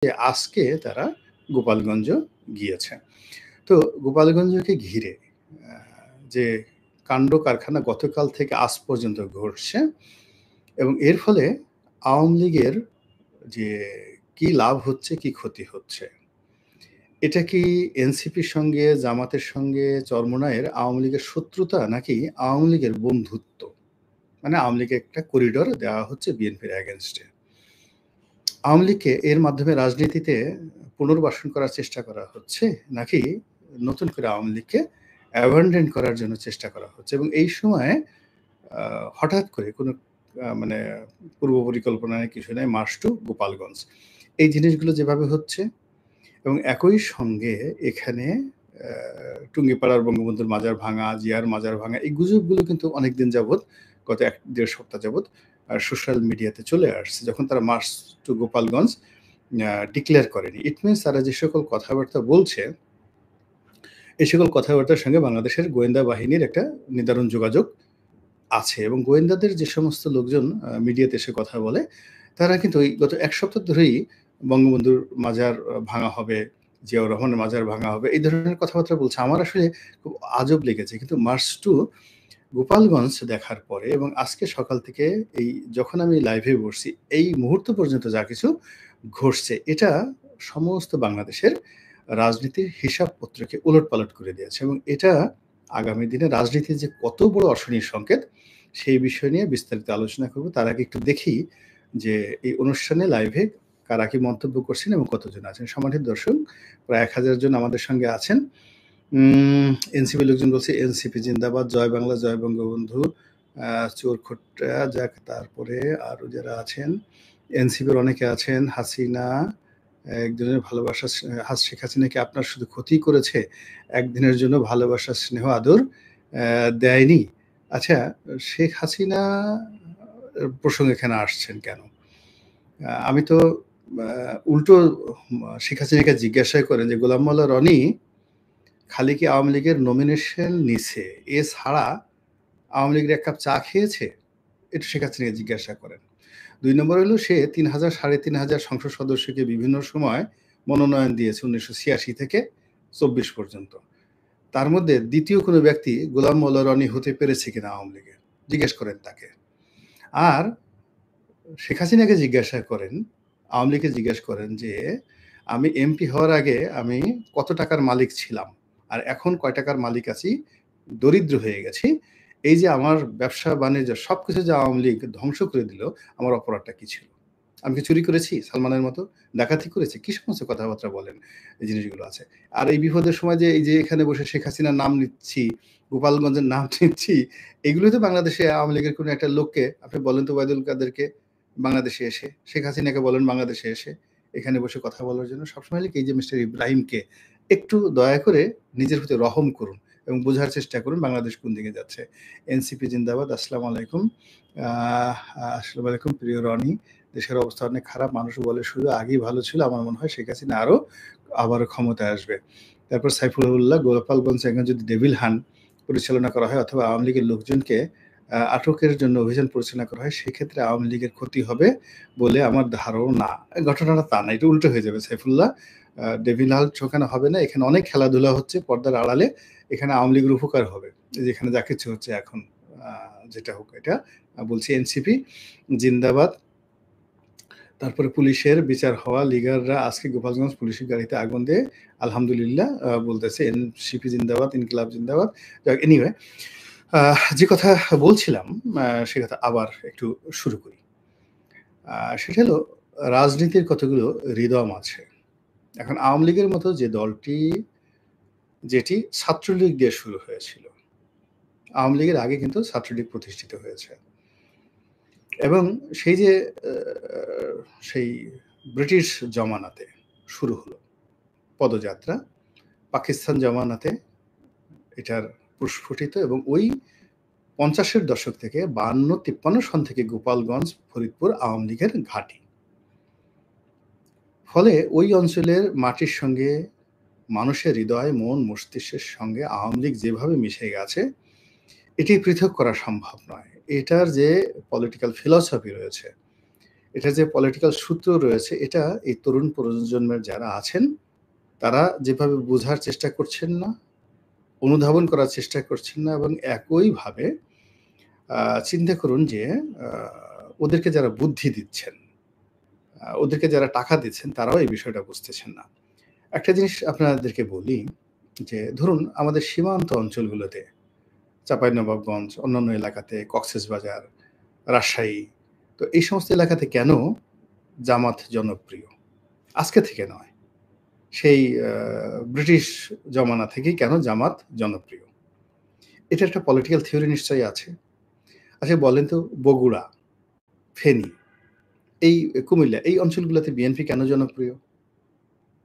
যে আজকে তারা গোপালগঞ্জ গিয়েছে। তো গোপালগঞ্জকে ঘিরে আ যে কাণ্ড কারখানা গতকাল থেকে আজ পর্যন্ত ঘটছে এবং এর ফলে আওয়ামী লীগের যে কি লাভ হচ্ছে, কি ক্ষতি হচ্ছে? এটা কি এনসিপির সঙ্গে, জামাতের সঙ্গে চরমোনাইয়ের আওয়ামী লীগের শত্রুতা নাকি আওয়ামী লীগের বন্ধুত্ব? মানে আওয়ামী লীগকে একটা করিডোর দেওয়া হচ্ছে বিএনপির এগেইনস্টে। আওয়ামী লীগকে এর মাধ্যমে রাজনীতিতে পুনর্বাসন করার চেষ্টা করা হচ্ছে নাকি নতুন করে আওয়ামী লীগকে অ্যাবান্ডন করার জন্য চেষ্টা করা হচ্ছে? এবং এই সময়ে হঠাৎ করে কোনো মানে পূর্ব পরিকল্পনা নেই, কিছু নেই, মার্চ টু গোপালগঞ্জ। এই জিনিসগুলো যেভাবে হচ্ছে এবং একই সঙ্গে এখানে আ টুঙ্গিপাড়ার বঙ্গবন্ধুর মাজার ভাঙা, জিয়ার মাজার ভাঙা এই গুজবগুলো কিন্তু অনেকদিন যাবৎ গত ১-১.৫ সপ্তাহ যাবৎ সোশ্যাল মিডিয়াতে চলে আসছে। যখন তারা মার্চ টু গোপালগঞ্জ ডিক্লেয়ার করেনি। ইট মিনস তারা যে সকল কথাবার্তা বলছে, এই সকল কথাবার্তার সঙ্গে বাংলাদেশের গোয়েন্দা বাহিনীর একটা নিদারুণ যোগাযোগ আছে এবং গোয়েন্দাদের যে সমস্ত লোকজন মিডিয়াতে এসে কথা বলে, তারা কিন্তু ওই গত ১ সপ্তাহ ধরেই বঙ্গবন্ধুর মাজার ভাঙা হবে, জিয়াউর রহমানের মাজার ভাঙা হবে, এই ধরনের কথাবার্তা বলছে। আমার আসলে খুব আজব লেগেছে। কিন্তু মার্চ টু গোপালগঞ্জ দেখার পরে এবং আজকে সকাল থেকে এই যখন আমি লাইভে বসছি, এই মুহূর্ত পর্যন্ত যা কিছু ঘটছে, এটা সমস্ত বাংলাদেশের রাজনীতির হিসাবপত্রকে ওলটপালট করে দিয়েছে এবং এটা আগামী দিনে রাজনীতির যে কত বড় অশনির সংকেত, সেই বিষয় নিয়ে বিস্তারিত আলোচনা করব। তার আগে একটু দেখি যে এই অনুষ্ঠানে লাইভে কারা কি মন্তব্য করছেন এবং কতজন আছেন। সম্মানিত দর্শক, প্রায় ১,০০০ জন আমাদের সঙ্গে আছেন। এনসিপি লোকজন বলছে এনসিপি জিন্দাবাদ, জয় বাংলা, জয় বঙ্গবন্ধু, চোরখোট্টা যাক, তারপরে আরো যারা আছেন এনসিপির অনেকে আছেন। হাসিনা একজনের ভালোবাসা শেখ হাসিনা কি আপনার শুধু ক্ষতিই করেছে? একদিনের জন্য ভালোবাসা, স্নেহ, আদর দেয়নি? আচ্ছা, শেখ হাসিনা প্রসঙ্গে এখানে আসছেন কেন? আমি তো উল্টো শেখ হাসিনাকে জিজ্ঞাসা করেন যে গোলাম মোল্লা রনি খালি কি আওয়ামী লীগের নমিনেশন নিছে, এছাড়া আওয়ামী লীগের ১ কাপ চা খেয়েছে? একটু শেখ হাসিনাকে জিজ্ঞাসা করেন। ২ নম্বর হলো সে ৩,০০০ ৩,৫০০ সংসদ সদস্যকে বিভিন্ন সময় মনোনয়ন দিয়েছে ১৯৮৬ থেকে ২৪ পর্যন্ত। তার মধ্যে দ্বিতীয় কোনো ব্যক্তি গোলাম মোল্লা রনি হতে পেরেছে কিনা আওয়ামী লীগে? জিজ্ঞেস করেন তাকে। আর শেখ হাসিনাকে জিজ্ঞাসা করেন, আওয়ামী লীগকে জিজ্ঞেস করেন যে, আমি এমপি হওয়ার আগে আমি কত টাকার মালিক ছিলাম? আর এখন কয় টাকার মালিক আছি? দরিদ্র হয়ে গেছি। এই যে আমার ব্যবসা-বাণিজ্য সবকিছু যে আওয়ামী লীগ ধ্বংস করে দিল, আমার অপরাধটা কি ছিল? আমি কি চুরি করেছি সালমানের মতো? ডাকাতি করেছি? কি সমস্ত কথাবার্তা বলেন, এই জিনিসগুলো আছে। আর এই বিপদের সময় যে এই যে এখানে বসে শেখ হাসিনার নাম নিচ্ছি, গোপালগঞ্জের নাম নিচ্ছি, এগুলোই তো বাংলাদেশে আওয়ামী লীগের কোনো একটা লোককে আপনি বলেন তো ওবায়দুল কাদেরকে বাংলাদেশে এসে, শেখ হাসিনাকে বলেন বাংলাদেশে এসে, এখানে বসে কথা বলার জন্য সবসময় লিখি এই যে মিস্টার ইব্রাহিমকে একটু দয়া করে নিজের প্রতি রহম করুন এবং বোঝার চেষ্টা করুন বাংলাদেশ কোন দিকে যাচ্ছে। এনসিপি জিন্দাবাদ। আসসালামু আলাইকুম। আসসালামু আলাইকুম প্রিয় রনি। দেশের অবস্থা অনেক খারাপ। মানুষ বলে শুধু আগেই ভালো ছিল। আমার মনে হয় শেখ হাসিনা আবারও ক্ষমতায় আসবে। তারপর সাইফুল্লাহ, গোপালগঞ্জে এখন যদি ডেভিল হান্ট পরিচালনা করা হয় অথবা আওয়ামী লীগের লোকজনকে আটকের জন্য অভিযান পরিচালনা করা হয়, সেক্ষেত্রে আওয়ামী লীগের ক্ষতি হবে বলে আমার ধারণা। ঘটনাটা তা না, এটা উল্টো হয়ে যাবে সাইফুল্লাহ। ডেভিল হান্ট ওখানে হবে না। এখানে অনেক খেলাধুলা হচ্ছে পর্দার আড়ালে। এখানে আওয়ামী লীগের উপকার হবে। যেখানে যা কিছু হচ্ছে এখন যেটা হোক এটা বলছি এনসিপি জিন্দাবাদ। তারপরে পুলিশের বিচার হওয়া, লিগাররা আজকে গোপালগঞ্জ পুলিশের গাড়িতে আগুন দিয়ে আলহামদুলিল্লাহ বলতেছে। এনসিপি জিন্দাবাদ, ইনকিলাব জিন্দাবাদ। এনিওয়ে, যে কথা বলছিলাম সে কথা আবার একটু শুরু করি। সেটা হলো রাজনীতির কতগুলো রিদম আছে। এখন আওয়ামী লীগের মতো যে দলটি যেটি ছাত্রলীগ দিয়ে শুরু হয়েছিল। আওয়ামী লীগের আগে কিন্তু ছাত্রলীগ প্রতিষ্ঠিত হয়েছে। এবং সেই যে সেই ব্রিটিশ জমানাতে শুরু হলো পদযাত্রা, পাকিস্তান জমানাতে এটার প্রস্ফুটিত এবং ওই ৫০-এর দশক থেকে ৫২-৫৩ সন থেকে গোপালগঞ্জ, ফরিদপুর আওয়ামী লীগের ঘাঁটি। ফলে ওই অঞ্চলের মাটির সঙ্গে মানুষের হৃদয়, মন, মস্তিষ্কের সঙ্গে আওয়ামী লীগ যেভাবে মিশে গেছে, এটি পৃথক করা সম্ভব নয়। এটার যে পলিটিক্যাল ফিলসফি রয়েছে, এটার যে পলিটিক্যাল সূত্র রয়েছে এটা এই তরুণ প্রজন্মের যারা আছেন, তারা যেভাবে বোঝার চেষ্টা করছেন না, অনুধাবন করার চেষ্টা করছেন না এবং একইভাবে চিন্তা করুন যে আ ওদেরকে যারা বুদ্ধি দিচ্ছেন, ওদেরকে যারা টাকা দিচ্ছেন তারাও এই বিষয়টা বুঝতেছেন না। একটা জিনিস আপনাদেরকে বলি যে ধরুন আমাদের সীমান্ত অঞ্চলগুলোতে চাঁপাইনবাবগঞ্জ, অন্যান্য এলাকাতে কক্সেসবাজার, রাজশাহী, তো এই সমস্ত এলাকাতে কেন জামাত জনপ্রিয়? আজকে থেকে নয়। সেই ব্রিটিশ জমানা থেকেই কেন জামাত জনপ্রিয়? এটার একটা পলিটিক্যাল থিওরি নিশ্চয়ই আছে। আচ্ছা বলেন তো বগুড়া, ফেনী, এই কুমিল্লা এই অঞ্চলগুলোতে বিএনপি কেন জনপ্রিয়?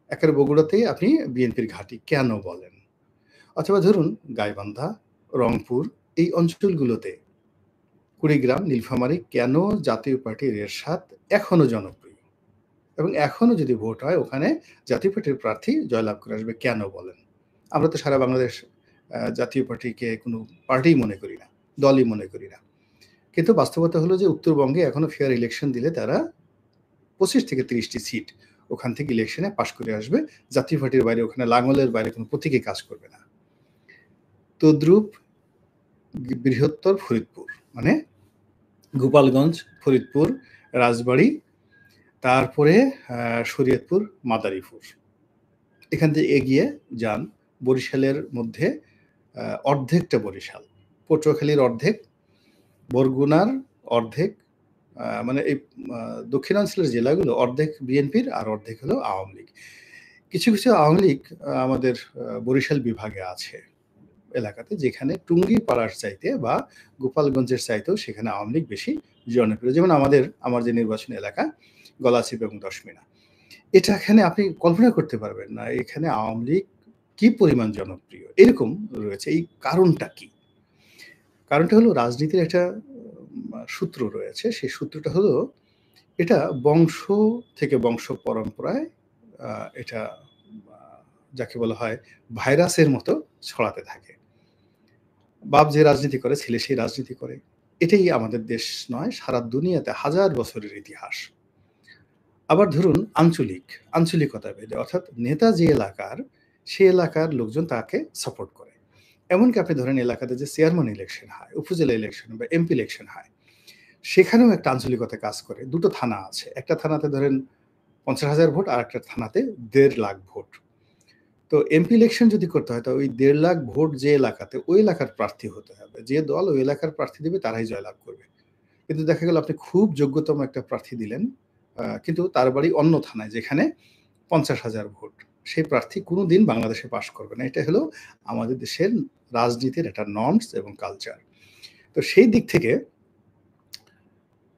একেবারে বগুড়াতেই আপনি বিএনপির ঘাঁটি কেন বলেন? অথবা ধরুন গাইবান্ধা, রংপুর এই অঞ্চলগুলোতে কুড়িগ্রাম, নীলফামারী কেন জাতীয় পার্টির এরশাদ এখনো জনপ্রিয়? এবং এখনো যদি ভোট হয় ওখানে জাতীয় পার্টির প্রার্থী জয়লাভ করে আসবে কেন বলেন? আমরা তো সারা বাংলাদেশ জাতীয় পার্টিকে কোনো পার্টিই মনে করি না, দলই মনে করি না। কিন্তু বাস্তবতা হলো যে উত্তরবঙ্গে এখনো ফেয়ার ইলেকশন দিলে তারা ২৫ থেকে ৩০ টি সিট ওখান থেকে ইলেকশনে পাস করে আসবে। জাতীয় পার্টির বাইরে ওখানে লাঙ্গলের বাইরে কোনো প্রতীকই কাজ করবে না। তদ্রূপ বৃহত্তর ফরিদপুর মানে গোপালগঞ্জ, ফরিদপুর, রাজবাড়ী, তারপরে শরীয়তপুর, মাদারীপুর। এখান থেকে এগিয়ে যান বরিশালের মধ্যে অর্ধেকটা বরিশাল, পটুয়াখালীর অর্ধেক, বরগুনার অর্ধেক, মানে এই দক্ষিণাঞ্চলের জেলাগুলো অর্ধেক বিএনপির আর অর্ধেক হলো আওয়ামী লীগ। কিছু, কিছু আওয়ামী লীগ আমাদের বরিশাল বিভাগে আছে এলাকাতে যেখানে টুঙ্গিপাড়ার চাইতে বা গোপালগঞ্জের চাইতেও সেখানে আওয়ামী লীগ বেশি জনপ্রিয়। যেমন আমার যে নির্বাচনী এলাকা গলাচিপ এবং দশমিনা। এটা এখানে আপনি কল্পনা করতে পারবেন না এখানে আওয়ামী লীগ কি পরিমাণ জনপ্রিয়। এরকম রয়েছে। এই কারণটা কি? কারণটা হলো রাজনীতির একটা সূত্র রয়েছে। সেই সূত্রটা হলো এটা বংশ থেকে বংশ পরম্পরায় এটা আ যাকে বলা হয় ভাইরাসের মতো ছড়াতে থাকে। বাপ যে রাজনীতি করে ছেলে সেই রাজনীতি করে। এটাই আমাদের দেশ নয়, সারা দুনিয়াতে হাজার বছরের ইতিহাস। আবার ধরুন আঞ্চলিকতা ভেদে অর্থাৎ নেতা যে এলাকার, সে এলাকার লোকজন তাকে সাপোর্ট করে। এমনকি আপনি ধরেন এলাকাতে যে চেয়ারম্যান ইলেকশন হয়, উপজেলা ইলেকশন বা এমপি ইলেকশন হয়, সেখানেও একটা আঞ্চলিকতা কাজ করে। ২ টো থানা আছে। একটা থানাতে ধরেন ৫০,০০০ ভোট, আরেকটা থানাতে ১.৫ লাখ ভোট। তো এমপি ইলেকশন যদি করতে হয় তো ওই ১.৫ লাখ ভোট যে এলাকাতে, ওই এলাকার প্রার্থী হতে হবে। যে দল ওই এলাকার প্রার্থী দিবে তারাই জয়লাভ করবে। কিন্তু দেখা গেল আপনি খুব যোগ্যতম একটা প্রার্থী দিলেন, কিন্তু তার বাড়ি অন্য থানায় যেখানে ৫০,০০০ ভোট। সেই প্রার্থী কোনোদিন বাংলাদেশে পাস করবে না। এটা হলো আমাদের দেশের রাজনীতির একটা নর্মস এবং কালচার। তো সেই দিক থেকে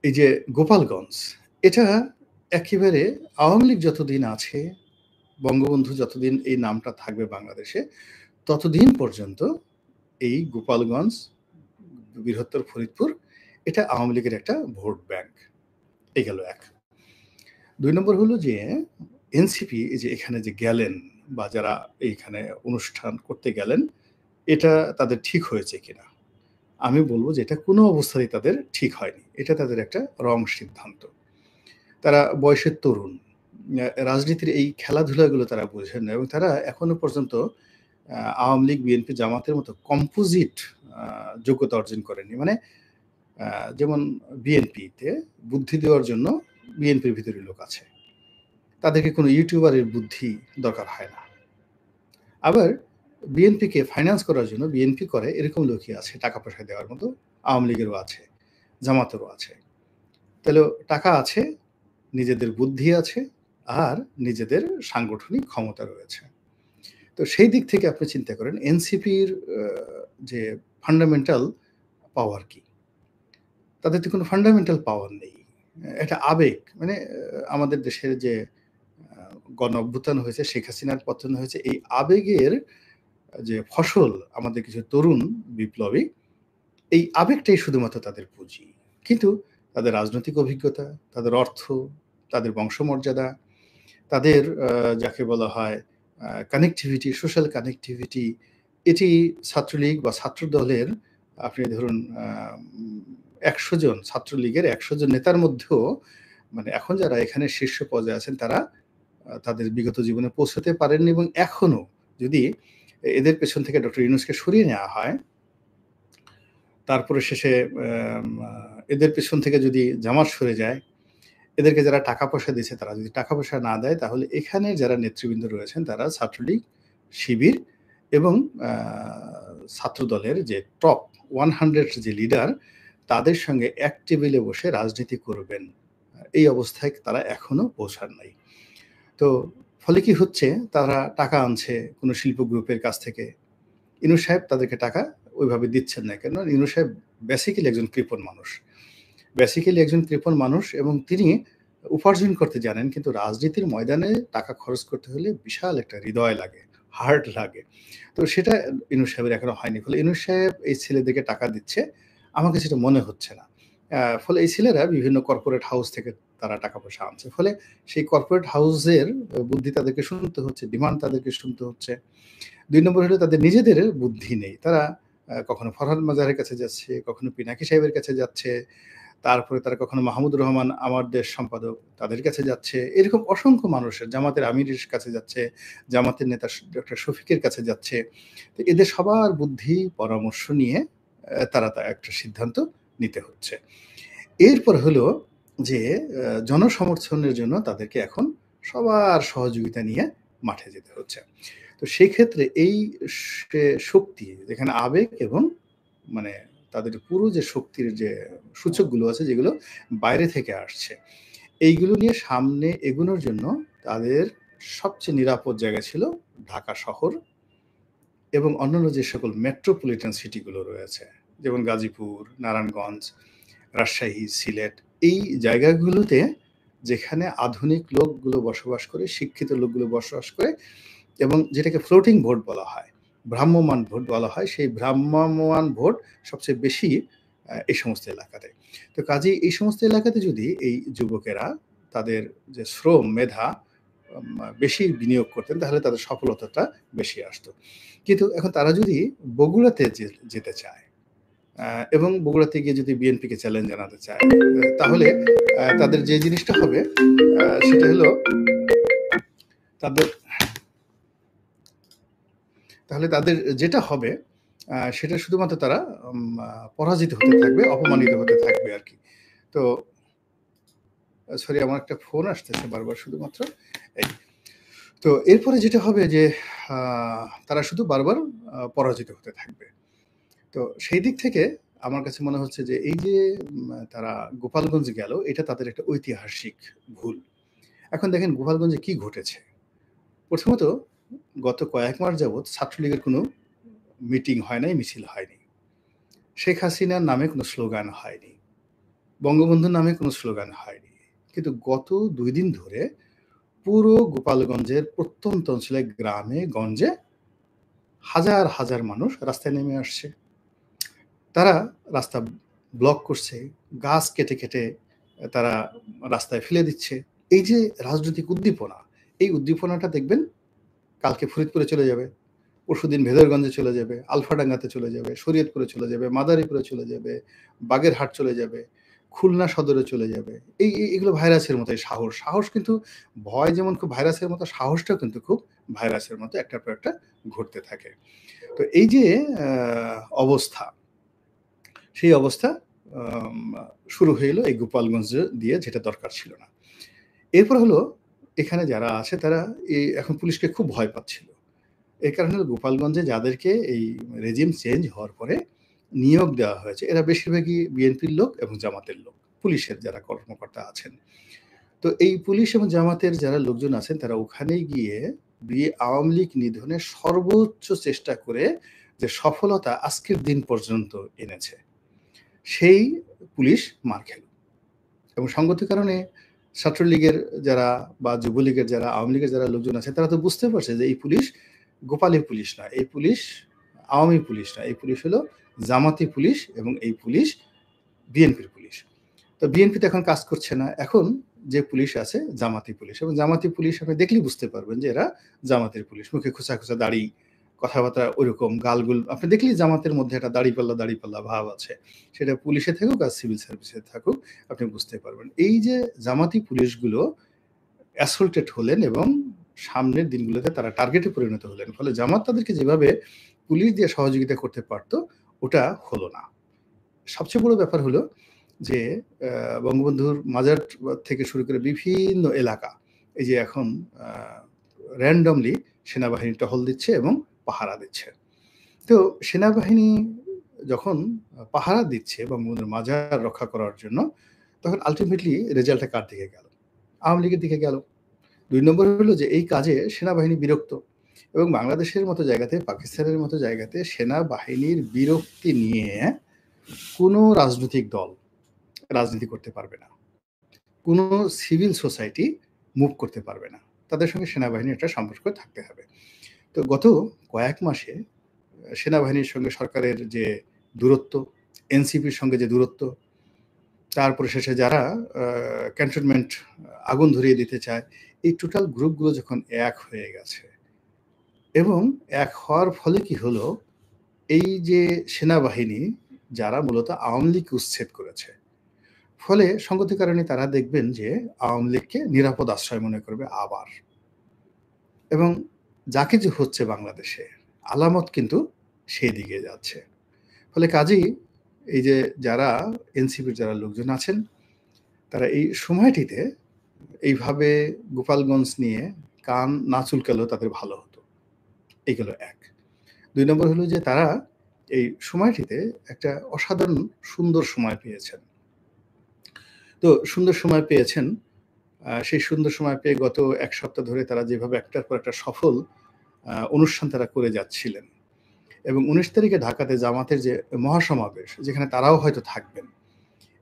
এই যে গোপালগঞ্জ, এটা একেবারে আওয়ামী লীগ যতদিন আছে, বঙ্গবন্ধু যতদিন এই নামটা থাকবে বাংলাদেশে, ততদিন পর্যন্ত এই গোপালগঞ্জ, বৃহত্তর ফরিদপুর এটা আওয়ামী লীগের একটা ভোট ব্যাংক। এই গেল ১। ২ নম্বর হলো যে এনসিপি এই যে এখানে যে গেলেন বা যারা এইখানে অনুষ্ঠান করতে গেলেন, এটা তাদের ঠিক হয়েছে কিনা? আমি বলব যে এটা কোনো অবস্থাতেই তাদের ঠিক হয়নি। এটা তাদের একটা রং সিদ্ধান্ত। তারা বয়সের তরুণ। রাজনীতির এই খেলাধুলাগুলো তারা বোঝেন না এবং তারা এখনো পর্যন্ত আওয়ামী লীগ, বিএনপি, জামাতের মতো কম্পোজিট আ যোগ্যতা অর্জন করেননি। মানে আ যেমন বিএনপিতে বুদ্ধি দেওয়ার জন্য বিএনপির ভিতরে লোক আছে। তাদেরকে কোনো ইউটিউবারের বুদ্ধি দরকার হয় না। আবার বিএনপিকে ফাইন্যান্স করার জন্য বিএনপি করে এরকম লোকই আছে টাকা-পয়সা দেওয়ার মতো। আওয়ামী লীগেরও আছে, জামাতেরও আছে। তাহলে টাকা আছে, নিজেদের বুদ্ধি আছে, আর নিজেদের সাংগঠনিক ক্ষমতা রয়েছে। তো সেই দিক থেকে আপনি চিন্তা করেন এনসিপির যে ফান্ডামেন্টাল পাওয়ার কি? তাদের তো কোনো ফান্ডামেন্টাল পাওয়ার নেই। একটা আবেগ মানে আমাদের দেশের যে আ গণ অভ্যুত্থান হয়েছে, শেখ হাসিনার পতন হয়েছে, এই আবেগের যে ফসল আমাদের কিছু তরুণ বিপ্লবী, এই আবেগটাই শুধুমাত্র তাদের পুঁজি। কিন্তু তাদের রাজনৈতিক অভিজ্ঞতা, তাদের অর্থ, তাদের বংশমর্যাদা, তাদের যাকে বলা হয় কানেক্টিভিটি, সোশ্যাল কানেক্টিভিটি, এটি ছাত্রলীগ বা ছাত্রদলের আপনি ধরুন ১০০ জন ছাত্রলীগের ১০০ জন নেতার মধ্যেও মানে এখন যারা এখানে শীর্ষ পর্যায়ে আছেন তারা তাদের বিগত জীবনে পৌঁছাতে পারেননি এবং এখনো যদি এদের পেছন থেকে ডক্টর ইউনূসকে সরিয়ে নেওয়া হয়, তারপরে শেষে এদের পেছন থেকে যদি জামাত সরে যায়, এদেরকে যারা টাকা পয়সা দিচ্ছে তারা যদি টাকা পয়সা না দেয়, তাহলে এখানে যারা নেতৃবৃন্দ রয়েছেন তারা ছাত্রলীগ, শিবির এবং ছাত্রদলের যে টপ 100 যে লিডার তাদের সঙ্গে এক টেবিলে বসে রাজনীতি করবেন। এই অবস্থায় তারা এখনো পৌঁছান নাই। তো ফলে কি হচ্ছে, তারা টাকা আনছে কোনো শিল্প গ্রুপের কাছ থেকে। ইউনূস সাহেব তাদেরকে টাকা ওইভাবে দিচ্ছেন না, কেন ইউনূস সাহেব বেসিক্যালি একজন কৃপণ মানুষ এবং তিনি উপার্জন করতে জানেন, কিন্তু রাজনীতির ময়দানে টাকা খরচ করতে হলে বিশাল একটা হৃদয় লাগে, হার্ট লাগে। তো সেটা ইউনূস সাহেবের এখনো হয়নি। ফলে ইউনূস সাহেব এই ছেলেদেরকে টাকা দিচ্ছে, আমার কাছে এটা মনে হচ্ছে না। ফলে এই ছেলেরা বিভিন্ন কর্পোরেট হাউস থেকে তারা টাকা পয়সা আনছে। ফলে সেই কর্পোরেট হাউসের বুদ্ধি তাদেরকে শুনতে হচ্ছে, ডিমান্ড তাদেরকে শুনতে হচ্ছে। ২ নম্বর হলো তাদের নিজেদের বুদ্ধি নেই। তারা কখনো ফরহাদ মাজারের কাছে যাচ্ছে, কখনো পিনাকি সাহেবের কাছে যাচ্ছে, তারপরে তারা কখনো মাহমুদুর রহমান আমার দেশ সম্পাদক তাদের কাছে যাচ্ছে। এরকম অসংখ্য মানুষের, জামাতের আমিরের কাছে যাচ্ছে, জামাতের নেতা ডক্টর শফিকের কাছে যাচ্ছে। তো এদের সবার বুদ্ধি পরামর্শ নিয়ে তারা একটা সিদ্ধান্ত নিতে হচ্ছে। এরপর হলো যে জনসমর্থনের জন্য তাদেরকে এখন সবার সহযোগিতা নিয়ে মাঠে যেতে হচ্ছে। তো সেই ক্ষেত্রে এই শক্তি, যেখানে আবেগ এবং মানে তাদের পুরো যে শক্তির যে সূচকগুলো আছে যেগুলো বাইরে থেকে আসছে, এইগুলো নিয়ে সামনে এগোনোর জন্য তাদের সবচেয়ে নিরাপদ জায়গা ছিল ঢাকা শহর এবং অন্যান্য যে সকল মেট্রোপলিটন সিটিগুলো রয়েছে, যেমন গাজীপুর, নারায়ণগঞ্জ, রাজশাহী, সিলেট, এই জায়গাগুলোতে যেখানে আধুনিক লোকগুলো বসবাস করে, শিক্ষিত লোকগুলো বসবাস করে এবং যেটাকে ফ্লোটিং ভোট বলা হয়, ভ্রাম্যমান ভোট বলা হয়, সেই ভ্রাম্যমান ভোট সবচেয়ে বেশি এই সমস্ত এলাকাতে। তো কাজেই এই সমস্ত এলাকাতে যদি এই যুবকেরা তাদের যে শ্রম, মেধা বেশি বিনিয়োগ করতেন, তাহলে তাদের সফলতাটা বেশি আসতো। কিন্তু এখন তারা যদি বগুড়াতে যেতে চায় এবং বগুড়াতে গিয়ে যদি বিএনপিকে চ্যালেঞ্জ জানাতে চায়, তাহলে তাদের যে জিনিসটা হবে সেটা হলো তাদের যেটা হবে সেটা শুধুমাত্র তারা পরাজিত হতে থাকবে, অপমানিত হতে থাকবে আর কি। তো সরি, আমার একটা ফোন আসতেছে বারবার, শুধুমাত্র এই। তো এরপরে যেটা হবে যে তারা শুধু বারবার পরাজিত হতে থাকবে। তো সেই দিক থেকে আমার কাছে মনে হচ্ছে যে এই যে তারা গোপালগঞ্জ গেল, এটা তাদের একটা ঐতিহাসিক ভুল। এখন দেখেন গোপালগঞ্জে কি ঘটেছে। প্রথমত গত কয়েক মাস যাবৎ ছাত্রলীগের কোনো মিটিং হয় নাই, মিছিল হয়নি। শেখ হাসিনার নামে কোনো স্লোগান হয়নি, বঙ্গবন্ধুর নামে কোনো স্লোগান হয়নি। কিন্তু গত 2 দিন ধরে পুরো গোপালগঞ্জের প্রত্যন্ত অঞ্চলে, গ্রামে গঞ্জে হাজার হাজার মানুষ রাস্তায় নেমে আসছে। তারা রাস্তা ব্লক করছে, গাছ কেটে কেটে তারা রাস্তায় ফেলে দিচ্ছে। এই যে রাজনৈতিক উদ্দীপনা, এই উদ্দীপনাটা দেখবেন কালকে ফরিদপুরে চলে যাবে, পরশুদিন ভেদরগঞ্জে চলে যাবে, আলফাডাঙ্গাতে চলে যাবে, শরীয়তপুরে চলে যাবে, মাদারীপুরে চলে যাবে, বাগেরহাট চলে যাবে, খুলনা সদরে চলে যাবে। এগুলো ভাইরাসের মতো। এই সাহস কিন্তু, ভয় যেমন খুব ভাইরাসের মতো, সাহসটাও কিন্তু খুব ভাইরাসের মতো একটার পর একটা ঘটতে থাকে। তো এই যে অবস্থা, সেই অবস্থা শুরু হয়ে এলো এই গোপালগঞ্জ দিয়ে, যেটা দরকার ছিল না। এরপর হলো এখানে যারা আছে তারা এখন পুলিশকে খুব ভয় পাচ্ছিল। এর কারণে গোপালগঞ্জে যাদেরকে এই রেজিম চেঞ্জ হওয়ার পরে নিয়োগ দেওয়া হয়েছে, এরা বেশিরভাগই বিএনপির লোক এবং জামাতের লোক, পুলিশের যারা কর্মকর্তা আছেন। তো এই পুলিশ এবং জামাতের যারা লোকজন আছেন তারা ওখানে গিয়ে আওয়ামী লীগ নিধনের সর্বোচ্চ চেষ্টা করে যে সফলতা আজকের দিন পর্যন্ত এনেছে, সেই পুলিশ মার খেল। এবং সঙ্গত কারণে ছাত্রলীগের যারা বা যুবলীগের যারা, আওয়ামী লীগের যারা লোকজন আছে, তারা তো বুঝতে পারছে যে এই পুলিশ গোপালের পুলিশ না, এই পুলিশ আওয়ামী পুলিশ না, এই পুলিশ হলো জামাতি পুলিশ এবং এই পুলিশ বিএনপির পুলিশ। তো বিএনপি তো এখন কাজ করছে না, এখন যে পুলিশ আছে জামাতি পুলিশ। এবং জামাতি পুলিশ আপনি দেখলেই বুঝতে পারবেন যে এরা জামাতের পুলিশ। মুখে খোঁচা খোঁচা দাড়ি, কথাবার্তা ওইরকম গালগুল আপনি দেখলেই জামাতের মধ্যে একটা দাড়িপাল্লা ভাব আছে। সেটা পুলিশে থাকুক আর সিভিল সার্ভিসে থাকুক আপনি বুঝতে পারবেন। এই যে জামাতি পুলিশগুলো অ্যাসল্টেড হলেন এবং সামনের দিনগুলোতে তারা টার্গেটে পরিণত হলেন। ফলে জামাত তাদেরকে যেভাবে পুলিশ দিয়ে সহযোগিতা করতে পারত, ওটা হলো না। সবচেয়ে বড় ব্যাপার হলো যে বঙ্গবন্ধুর মাজার থেকে শুরু করে বিভিন্ন এলাকা এই যে এখন র‍্যান্ডমলি সেনাবাহিনী টহল দিচ্ছে এবং পাহারা দিচ্ছে। তো সেনাবাহিনী যখন পাহারা দিচ্ছে বঙ্গবন্ধুর মাজার রক্ষা করার জন্য, তখন আল্টিমেটলি রেজাল্টটা কার দিকে গেল? আওয়ামী লীগের দিকে গেল। ২ নম্বর হলো যে এই কাজে সেনাবাহিনী বিরক্ত এবং বাংলাদেশের মতো জায়গাতে, পাকিস্তানের মতো জায়গাতে সেনাবাহিনীর বিরক্তি নিয়ে কোনো রাজনৈতিক দল রাজনীতি করতে পারবে না। কোনো সিভিল সোসাইটি মুভ করতে পারবে না। তাদের সঙ্গে সেনাবাহিনীর একটা সম্পর্ক থাকতে হবে। তো গত কয়েক মাসে সেনাবাহিনীর সঙ্গে সরকারের যে দূরত্ব, এনসিপির সঙ্গে যে দূরত্ব, তারপরে শেষে যারা ক্যান্টনমেন্ট আগুন ধরিয়ে দিতে চায়, এই টোটাল গ্রুপগুলো যখন এক হয়ে গেছে এবং এক হওয়ার ফলে কি হলো, এই যে সেনাবাহিনী যারা মূলত আওয়ামী লীগকে উচ্ছেদ করেছে, ফলে সঙ্গতি কারণে তারা দেখবেন যে আওয়ামী লীগকে নিরাপদ আশ্রয় মনে করবে আবার। এবং যা কিছু হচ্ছে বাংলাদেশে আলামত কিন্তু সেই দিকে যাচ্ছে। ফলে কাজেই এই যে যারা এনসিপির যারা লোকজন আছেন, তারা এই সময়টিতে এইভাবে গোপালগঞ্জ নিয়ে কান না চুলকালেও তাদের ভালো হতো। এই গেল ১। ২ নম্বর হলো যে তারা এই সময়টিতে একটা অসাধারণ সুন্দর সময় পেয়েছেন। তো সুন্দর সময় পেয়েছেন, সেই সুন্দর সময় পেয়ে গত ১ সপ্তাহ ধরে তারা যেভাবে একটার পর একটা সফল অনুষ্ঠান তারা করে যাচ্ছিলেন এবং ১৯ তারিখে ঢাকাতে জামাতের যে মহাসমাবেশ, যেখানে তারাও হয়তো থাকবেন।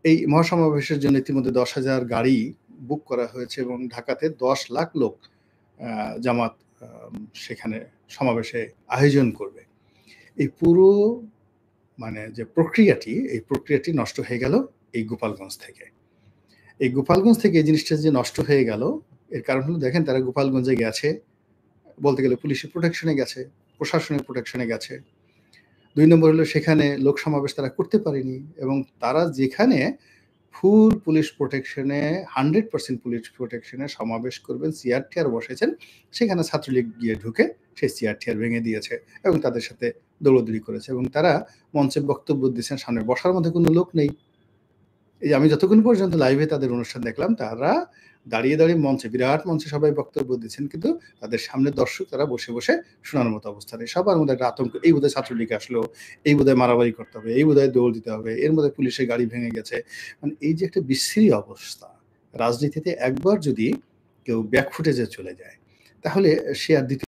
এই মহাসমাবেশের জন্য ইতিমধ্যে ১০,০০০ গাড়ি বুক করা হয়েছে এবং ঢাকাতে ১০ লাখ লোক জামাত সেখানে সমাবেশে আয়োজন করবে। এই পুরো মানে যে প্রক্রিয়াটি, এই প্রক্রিয়াটি নষ্ট হয়ে গেল এই গোপালগঞ্জ থেকে। এই গোপালগঞ্জ থেকে এই জিনিসটা যে নষ্ট হয়ে গেল, এর কারণ হলো দেখেন তারা গোপালগঞ্জে গেছে, বলতে গেলে পুলিশের প্রোটেকশনে গেছে, প্রশাসনের প্রোটেকশনে গেছে। ২ নম্বর হলো সেখানে লোক সমাবেশ তারা করতে পারেনি এবং তারা যেখানে ফুল পুলিশ প্রোটেকশনে 100% পুলিশ প্রোটেকশনে সমাবেশ করবেন, সিআরটিআর বসেছেন, সেখানে ছাত্রলীগ গিয়ে ঢুকে সেই সিআরটিআর ভেঙে দিয়েছে এবং তাদের সাথে দৌড়াদৌড়ি করেছে এবং তারা মঞ্চে বক্তব্য দিচ্ছেন, সামনে বসার মধ্যে কোনো লোক নেই। এই যে আমি যতক্ষণ পর্যন্ত লাইভে তাদের অনুষ্ঠান দেখলাম, তারা দাঁড়িয়ে মঞ্চে, বিরাট মঞ্চে সবাই বক্তব্য দিচ্ছেন, কিন্তু তাদের সামনে দর্শক তারা বসে শোনার মতো অবস্থা নেই। সবার মধ্যে একটা আতঙ্ক, এই বোধহয় ছাত্রলীগ আসলো, এই বোধহয় মারামারি করতে হবে, এই বোধহয় দৌড় দিতে হবে, এর মধ্যে পুলিশের গাড়ি ভেঙে গেছে। মানে এই যে একটা বিশ্রী অবস্থা, রাজনীতিতে একবার যদি কেউ ব্যাকফুটেজে চলে যায়, তাহলে সে আর দ্বিতীয়